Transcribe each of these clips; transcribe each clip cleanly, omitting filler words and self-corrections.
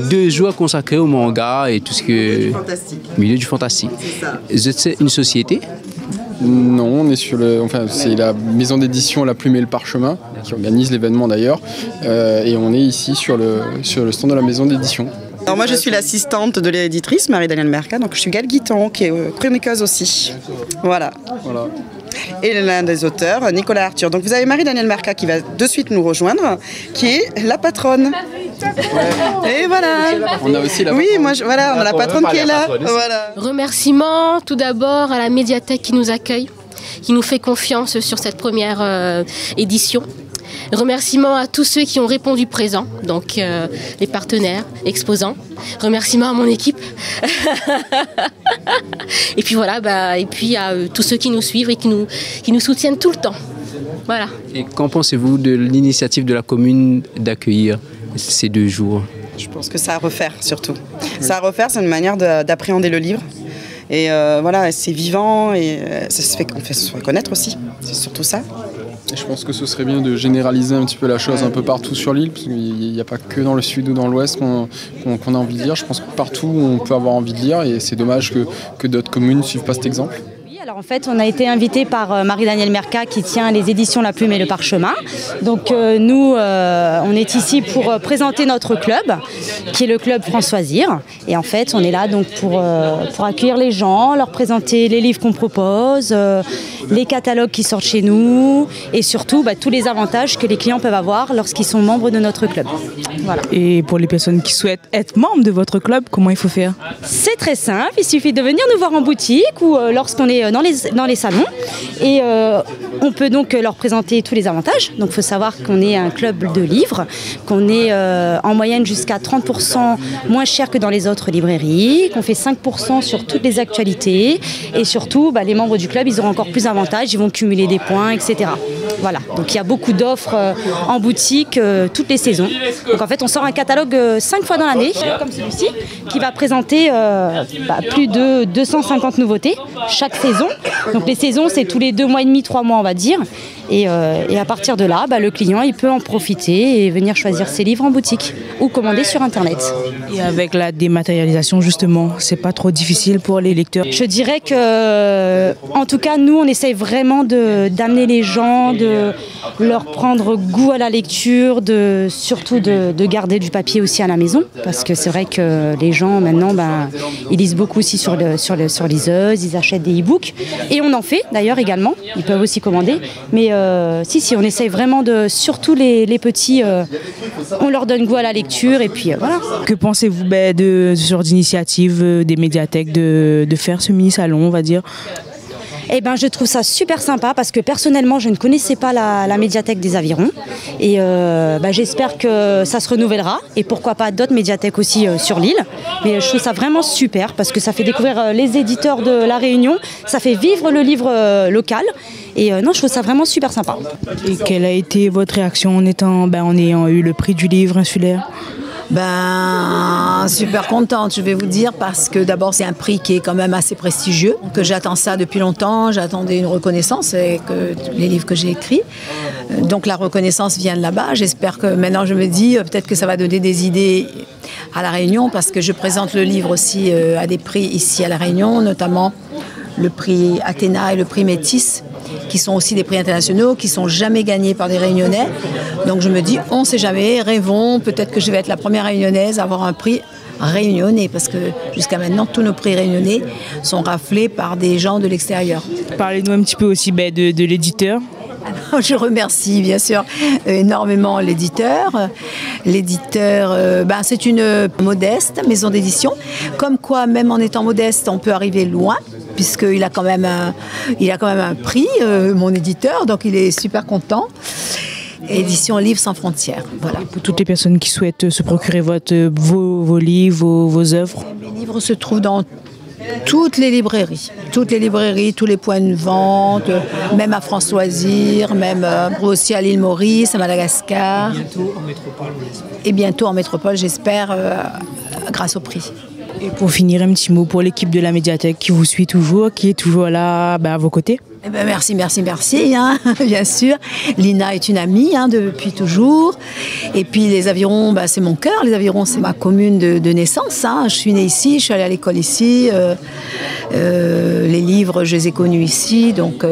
2 jours consacrés au manga et tout ce que... Milieu du fantastique. C'est une société? Non, on est sur c'est la maison d'édition La Plume et le Parchemin qui organise l'événement d'ailleurs, et on est ici sur le stand de la maison d'édition. Alors moi je suis l'assistante de l'éditrice Marie-Danielle Merca, donc je suis Gaëlle Guiton qui est chroniqueuse aussi. Voilà. Et l'un des auteurs, Nicolas Arthur. Donc vous avez Marie-Danielle Merca qui va de suite nous rejoindre, qui est la patronne. Et voilà. On a aussi la patronne. Oui, on a la patronne qui est là. Voilà. Remerciements tout d'abord à la médiathèque qui nous accueille, qui nous fait confiance sur cette première édition. Remerciements à tous ceux qui ont répondu présent, donc les partenaires, exposants. Remerciements à mon équipe. Et puis voilà, et puis à tous ceux qui nous suivent et qui nous soutiennent tout le temps. Voilà. Et qu'en pensez-vous de l'initiative de la commune d'accueillir ces 2 jours? Je pense que ça à refaire surtout. Ça à refaire, c'est une manière d'appréhender le livre. Et voilà, c'est vivant et ça se fait qu'on fait se connaître aussi. C'est surtout ça. Et je pense que ce serait bien de généraliser un petit peu la chose un peu partout sur l'île, parce qu'il n'y a pas que dans le sud ou dans l'ouest qu'on a envie de lire. Je pense que partout on peut avoir envie de lire et c'est dommage que d'autres communes ne suivent pas cet exemple. Alors en fait, on a été invité par Marie-Danielle Merca qui tient les éditions La Plume et le Parchemin. Donc nous, on est ici pour présenter notre club, qui est le club Françoisir. Et en fait, on est là donc pour accueillir les gens, leur présenter les livres qu'on propose, les catalogues qui sortent chez nous et surtout tous les avantages que les clients peuvent avoir lorsqu'ils sont membres de notre club. Voilà. Et pour les personnes qui souhaitent être membres de votre club, comment il faut faire? C'est très simple, il suffit de venir nous voir en boutique ou lorsqu'on est dans les salons et on peut donc leur présenter tous les avantages. Donc il faut savoir qu'on est un club de livres, qu'on est en moyenne jusqu'à 30% moins cher que dans les autres librairies, qu'on fait 5% sur toutes les actualités et surtout les membres du club ils auront encore plus d'avantages, ils vont cumuler des points, etc. Voilà, donc il y a beaucoup d'offres en boutique toutes les saisons. Donc en fait on sort un catalogue 5 fois dans l'année comme celui-ci qui va présenter plus de 250 nouveautés chaque saison. Donc les saisons c'est tous les 2 mois et demi, 3 mois on va dire. Et à partir de là, le client il peut en profiter et venir choisir ses livres en boutique ou commander sur internet. Et avec la dématérialisation justement, c'est pas trop difficile pour les lecteurs? Je dirais que, en tout cas, nous on essaye vraiment d'amener les gens, de leur prendre goût à la lecture, surtout de garder du papier aussi à la maison, parce que c'est vrai que les gens maintenant, ils lisent beaucoup aussi sur liseuse, ils achètent des e-books et on en fait d'ailleurs également. Ils peuvent aussi commander, mais si, on essaye vraiment surtout les petits, on leur donne goût à la lecture et puis voilà. Que pensez-vous de ce genre d'initiative des médiathèques de faire ce mini-salon, on va dire? Eh ben, je trouve ça super sympa parce que personnellement, je ne connaissais pas la médiathèque des Avirons et j'espère que ça se renouvellera et pourquoi pas d'autres médiathèques aussi sur l'île. Mais je trouve ça vraiment super parce que ça fait découvrir les éditeurs de La Réunion, ça fait vivre le livre local et non, je trouve ça vraiment super sympa. Et quelle a été votre réaction en ayant eu le prix du livre insulaire? Super contente, je vais vous dire, parce que d'abord c'est un prix qui est quand même assez prestigieux, que j'attends ça depuis longtemps, j'attendais une reconnaissance avec les livres que j'ai écrits. Donc la reconnaissance vient de là-bas. J'espère que maintenant je me dis peut-être que ça va donner des idées à La Réunion, parce que je présente le livre aussi à des prix ici à La Réunion, notamment le prix Athéna et le prix Métis, qui sont aussi des prix internationaux, qui ne sont jamais gagnés par des Réunionnais. Donc je me dis, on ne sait jamais, rêvons, peut-être que je vais être la première Réunionnaise à avoir un prix réunionnais, parce que jusqu'à maintenant, tous nos prix réunionnais sont raflés par des gens de l'extérieur. Parlez-nous un petit peu aussi de l'éditeur. Alors, je remercie bien sûr énormément l'éditeur. L'éditeur, c'est une modeste maison d'édition. Comme quoi, même en étant modeste, on peut arriver loin, puisqu'il a quand même un prix, mon éditeur, donc il est super content. Édition Livres sans frontières. Voilà. Et pour toutes les personnes qui souhaitent se procurer vos livres, vos œuvres? Mes livres se trouvent dans toutes les librairies, tous les points de vente, même à Françoisir, même aussi à l'île Maurice, à Madagascar. Bientôt en métropole. Et bientôt en métropole, j'espère, grâce au prix. Et pour finir, un petit mot pour l'équipe de la médiathèque qui vous suit toujours, qui est toujours là à vos côtés. Eh ben merci, hein, bien sûr. Lina est une amie depuis toujours. Et puis les Avirons, c'est mon cœur. Les Avirons, c'est ma commune de naissance. Je suis née ici, je suis allée à l'école ici. Les livres, je les ai connus ici. Donc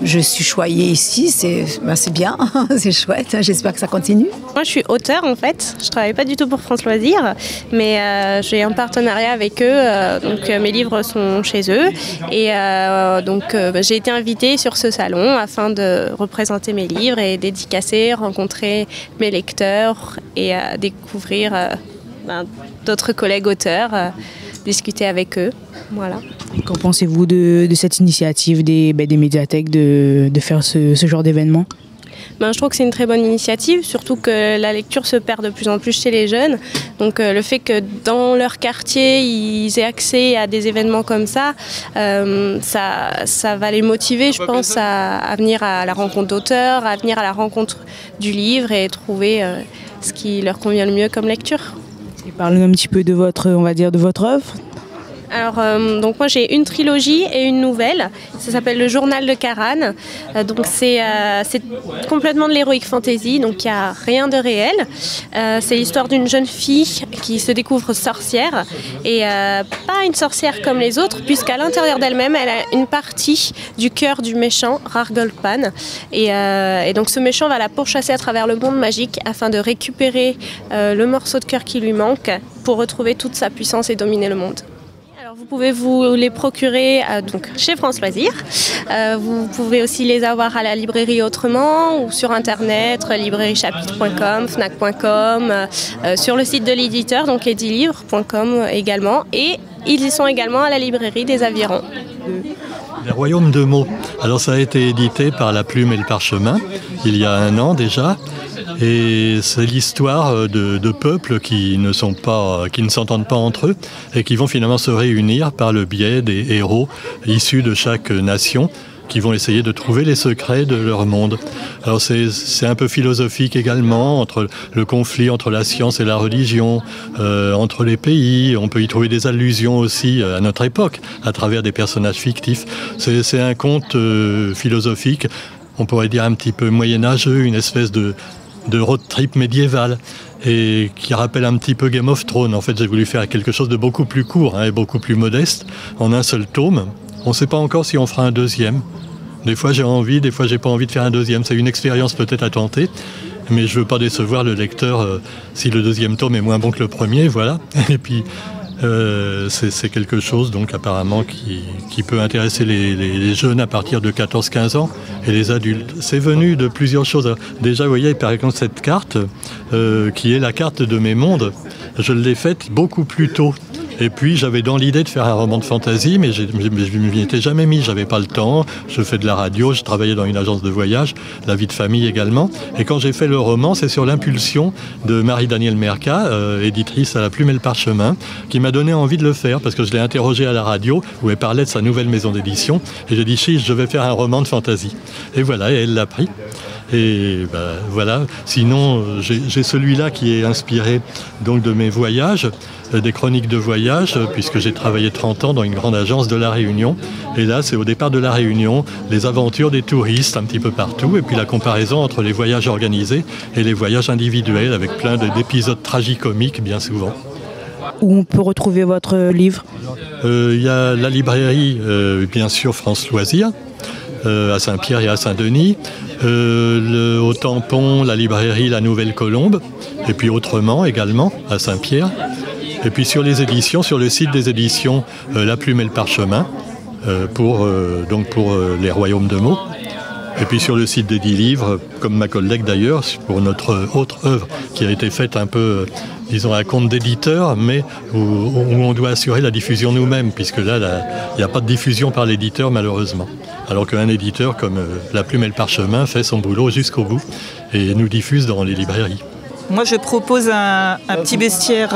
je suis choyée ici. C'est bien, c'est chouette. J'espère que ça continue. Moi, je suis auteure en fait. Je travaille pas du tout pour France Loisirs, mais j'ai un partenariat avec eux. Donc mes livres sont chez eux et j'ai été invitée sur ce salon afin de représenter mes livres et dédicacer, rencontrer mes lecteurs et découvrir d'autres collègues auteurs, discuter avec eux. Voilà. Et qu'en pensez-vous de cette initiative des médiathèques de faire ce genre d'événement ? Je trouve que c'est une très bonne initiative, surtout que la lecture se perd de plus en plus chez les jeunes. Donc le fait que dans leur quartier, ils aient accès à des événements comme ça, ça va les motiver, je pense, à venir à la rencontre d'auteurs, à venir à la rencontre du livre et trouver ce qui leur convient le mieux comme lecture. Et parlons un petit peu de votre œuvre. Alors, donc moi j'ai une trilogie et une nouvelle, ça s'appelle Le Journal de Karan, donc c'est complètement de l'heroic fantasy, donc il n'y a rien de réel. C'est l'histoire d'une jeune fille qui se découvre sorcière, et pas une sorcière comme les autres, puisqu'à l'intérieur d'elle-même, elle a une partie du cœur du méchant, Rargolpan, et donc ce méchant va la pourchasser à travers le monde magique afin de récupérer le morceau de cœur qui lui manque pour retrouver toute sa puissance et dominer le monde. Vous pouvez vous les procurer donc chez France Loisirs. Vous pouvez aussi les avoir à la librairie Autrement ou sur internet, librairiechapitre.com, fnac.com, sur le site de l'éditeur, donc edilivre.com également. Et ils y sont également à la librairie des Avirons. Les Royaumes de mots. Alors ça a été édité par La Plume et le Parchemin il y a 1 an déjà. Et c'est l'histoire de peuples qui ne s'entendent pas entre eux et qui vont finalement se réunir par le biais des héros issus de chaque nation qui vont essayer de trouver les secrets de leur monde. Alors c'est un peu philosophique également, entre le conflit entre la science et la religion, entre les pays. On peut y trouver des allusions aussi à notre époque, à travers des personnages fictifs. C'est un conte philosophique, on pourrait dire un petit peu moyenâgeux, une espèce de road trip médiéval et qui rappelle un petit peu Game of Thrones. En fait, j'ai voulu faire quelque chose de beaucoup plus court et beaucoup plus modeste, en un seul tome. On ne sait pas encore si on fera un deuxième. Des fois j'ai envie, des fois j'ai pas envie de faire un deuxième. C'est une expérience peut-être à tenter, mais je veux pas décevoir le lecteur si le deuxième tome est moins bon que le premier, voilà. Et puis c'est quelque chose donc apparemment qui peut intéresser les jeunes à partir de 14-15 ans et les adultes. C'est venu de plusieurs choses. Déjà, vous voyez, par exemple, cette carte qui est la carte de mes mondes, je l'ai faite beaucoup plus tôt. Et puis j'avais dans l'idée de faire un roman de fantasy, mais je ne m'y étais jamais mis, j'avais pas le temps, je fais de la radio, je travaillais dans une agence de voyage, la vie de famille également. Et quand j'ai fait le roman, c'est sur l'impulsion de Marie-Danielle Merca, éditrice à La Plume et le Parchemin, qui m'a donné envie de le faire, parce que je l'ai interrogée à la radio, où elle parlait de sa nouvelle maison d'édition, et j'ai dit, chiche, je vais faire un roman de fantasy. Et voilà, et elle l'a pris. Et voilà, sinon j'ai celui-là qui est inspiré donc de mes voyages, des chroniques de voyage, puisque j'ai travaillé 30 ans dans une grande agence de La Réunion. Et là, c'est au départ de La Réunion, les aventures des touristes un petit peu partout, et puis la comparaison entre les voyages organisés et les voyages individuels, avec plein d'épisodes tragicomiques bien souvent. Où on peut retrouver votre livre ? Il y a la librairie, bien sûr, France Loisirs, à Saint-Pierre et à Saint-Denis, au Tampon, la librairie La Nouvelle Colombe, et puis Autrement également, à Saint-Pierre. Et puis sur les éditions, sur le site des éditions La Plume et le Parchemin, pour les Royaumes de mots. Et puis sur le site d'Edilivre, comme ma collègue d'ailleurs, pour notre autre œuvre qui a été faite un peu, disons, à compte d'éditeur, mais où on doit assurer la diffusion nous-mêmes, puisque là, il n'y a pas de diffusion par l'éditeur malheureusement. Alors qu'un éditeur comme La Plume et le Parchemin fait son boulot jusqu'au bout et nous diffuse dans les librairies. Moi, je propose un petit bestiaire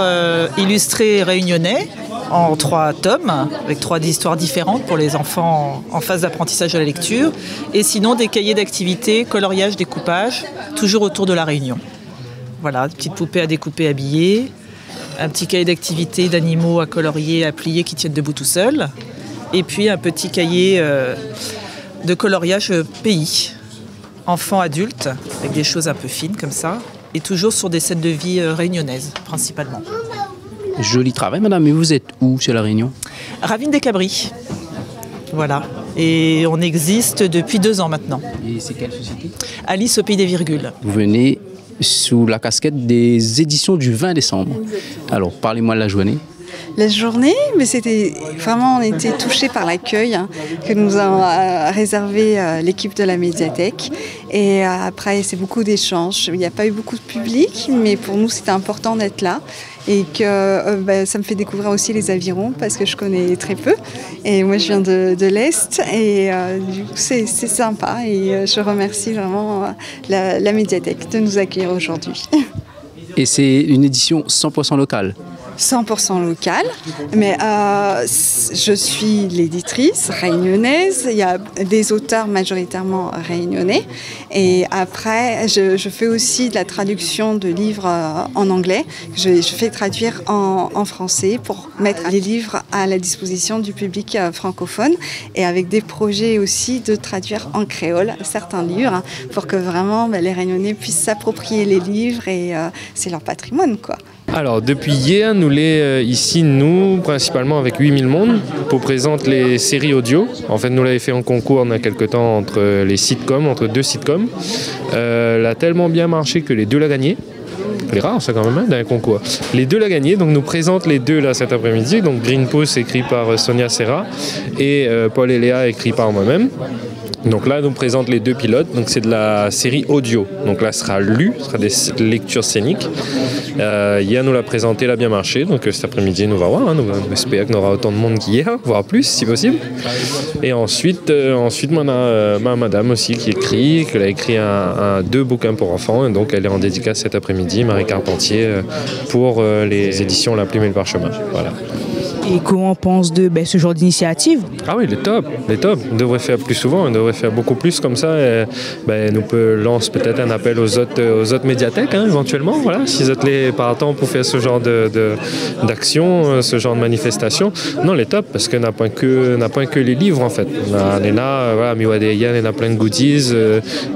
illustré réunionnais en 3 tomes, avec 3 histoires différentes pour les enfants en phase d'apprentissage de la lecture. Et sinon, des cahiers d'activités, coloriage, découpage, toujours autour de la Réunion. Voilà, des petites poupées à découper, habillées. un petit cahier d'activités d'animaux à colorier, à plier qui tiennent debout tout seuls, et puis un petit cahier de coloriage pays, enfants, adultes, avec des choses un peu fines comme ça, et toujours sur des scènes de vie réunionnaises principalement. Joli travail, madame. Et vous êtes où sur La Réunion? Ravine des Cabris. Voilà. Et on existe depuis 2 ans maintenant. Et c'est quelle société? Alice au pays des virgules. Vous venez sous la casquette des éditions du 20 décembre. Alors, parlez-moi de la journée. La journée, mais c'était vraiment, on était touchés par l'accueil que nous a réservé l'équipe de la médiathèque. Et après, c'est beaucoup d'échanges. Il n'y a pas eu beaucoup de public, mais pour nous, c'était important d'être là. Et que ça me fait découvrir aussi les avirons parce que je connais très peu. Et moi, je viens de l'Est et du coup, c'est sympa. Et je remercie vraiment la médiathèque de nous accueillir aujourd'hui. Et c'est une édition 100% locale? 100% locale, mais je suis l'éditrice réunionnaise, il y a des auteurs majoritairement réunionnais et après je fais aussi de la traduction de livres en anglais, je fais traduire en français pour mettre les livres à la disposition du public francophone et avec des projets aussi de traduire en créole certains livres pour que vraiment les réunionnais puissent s'approprier les livres et c'est leur patrimoine quoi. Alors, depuis hier, nous l'avons ici, nous, principalement avec 8000 monde, pour présenter les séries audio. En fait, nous l'avons fait en concours il y a quelques temps entre les sitcoms, entre 2 sitcoms. Elle a tellement bien marché que les 2 l'ont gagné. C'est rare ça quand même hein, dans un concours. Les 2 l'ont gagné, donc nous présente les 2 là cet après-midi. Donc Green Post écrit par Sonia Serra et Paul et Léa écrit par moi-même. Donc là, on nous présente les 2 pilotes. Donc c'est de la série audio. Donc là, ce sera lu, ce sera des lectures scéniques. Hier, nous l'a présenté, elle a bien marché. Donc cet après-midi, nous va voir. Hein, nous espérons qu'on aura autant de monde qu'hier, voire plus, si possible. Et ensuite, on a madame aussi qui écrit, qu'elle a écrit 2 bouquins pour enfants. Et donc elle est en dédicace cet après-midi, Marie Carpentier, pour les éditions La Plume et le Parchemin. Voilà. Et comment on pense de ce genre d'initiative? Ah oui, il est top. On devrait faire plus souvent, on devrait faire beaucoup plus comme ça. Et, nous peut lancer peut-être un appel aux autres médiathèques, hein, éventuellement. Voilà, si vous êtes partants pour faire ce genre d'action, ce genre de manifestation. Non, il est top parce qu'on n'a pas que les livres en fait. On a Miwadeya, on a plein de goodies,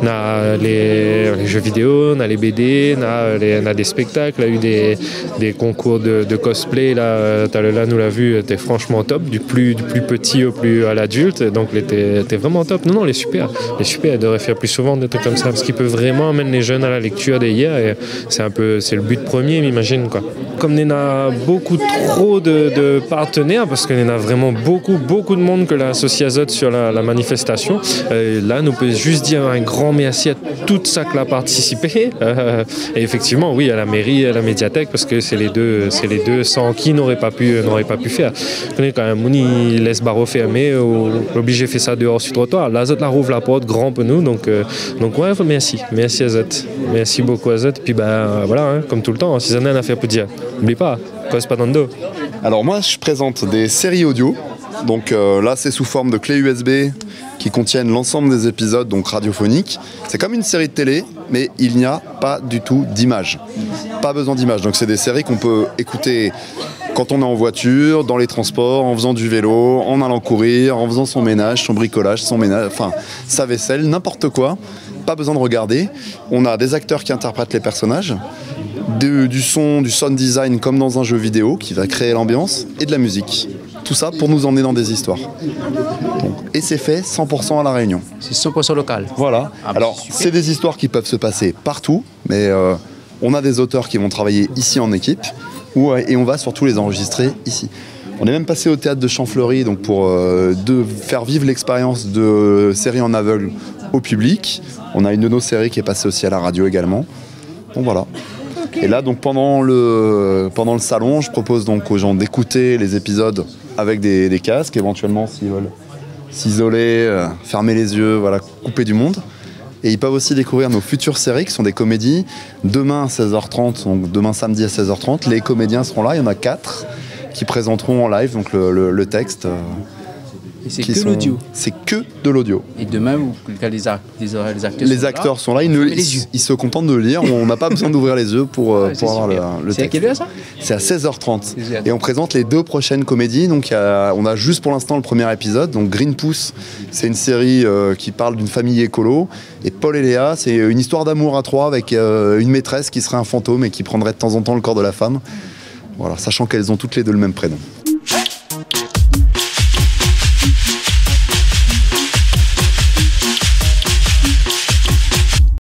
on a les jeux vidéo, on a les BD, on a des spectacles, on a eu des concours de cosplay. Là, nous l'avons vu, était franchement top, du plus petit au plus à l'adulte, donc il était vraiment top. Non, il est super, il devrait faire plus souvent des trucs comme ça, parce qu'il peut vraiment amener les jeunes à la lecture des hier, et c'est le but premier, m'imagine quoi. Comme il y a beaucoup trop de partenaires, parce qu'il y en a vraiment beaucoup de monde que l'associé Azote sur la manifestation, là, nous peut juste dire un grand merci à tout ça qui a participé, et effectivement, oui, à la mairie, à la médiathèque, parce que c'est les deux sans qui n'aurait pas pu faire. On est quand même, on laisse barreau fermé, obligé de faire ça dehors sur le trottoir. Là, Azote la rouvre la porte, grand pour nous, donc ouais, merci Azote. Merci beaucoup Azote. Puis voilà, hein, comme tout le temps, si vous avez une affaire pour dire, n'oublie pas, cause pas dans le dos. Alors moi, je présente des séries audio. Donc là, c'est sous forme de clés USB qui contiennent l'ensemble des épisodes donc radiophoniques. C'est comme une série de télé, mais il n'y a pas du tout d'image. Pas besoin d'image. Donc c'est des séries qu'on peut écouter quand on est en voiture, dans les transports, en faisant du vélo, en allant courir, en faisant son ménage, son bricolage, enfin sa vaisselle, n'importe quoi. Pas besoin de regarder. On a des acteurs qui interprètent les personnages, du son, du sound design comme dans un jeu vidéo qui va créer l'ambiance, et de la musique. Tout ça pour nous emmener dans des histoires. Et c'est fait 100% à La Réunion. C'est 100% local. Voilà. Alors, c'est des histoires qui peuvent se passer partout, mais on a des auteurs qui vont travailler ici en équipe, et on va surtout les enregistrer ici. On est même passé au théâtre de Champfleury donc pour faire vivre l'expérience de séries en aveugle au public. On a une de nos séries qui est passée aussi à la radio également. Donc voilà. Et là, donc pendant le salon, je propose donc aux gens d'écouter les épisodes avec des casques, éventuellement s'ils veulent s'isoler, fermer les yeux, voilà, couper du monde. Et ils peuvent aussi découvrir nos futures séries qui sont des comédies. Demain à 16h30, donc demain samedi à 16h30, les comédiens seront là, il y en a 4 qui présenteront en live donc le texte. C'est que l'audio. C'est que de l'audio. Et demain, les acteurs sont là. Ils se contentent de lire. On n'a pas besoin d'ouvrir les yeux pour avoir le texte. C'est à quelle heure ça? C'est à 16h30. Et on présente les 2 prochaines comédies. Donc on a juste pour l'instant le premier épisode. Donc Green Pouce, c'est une série qui parle d'une famille écolo. Et Paul et Léa, c'est une histoire d'amour à 3 avec une maîtresse qui serait un fantôme et qui prendrait de temps en temps le corps de la femme. Voilà, sachant qu'elles ont toutes les 2 le même prénom.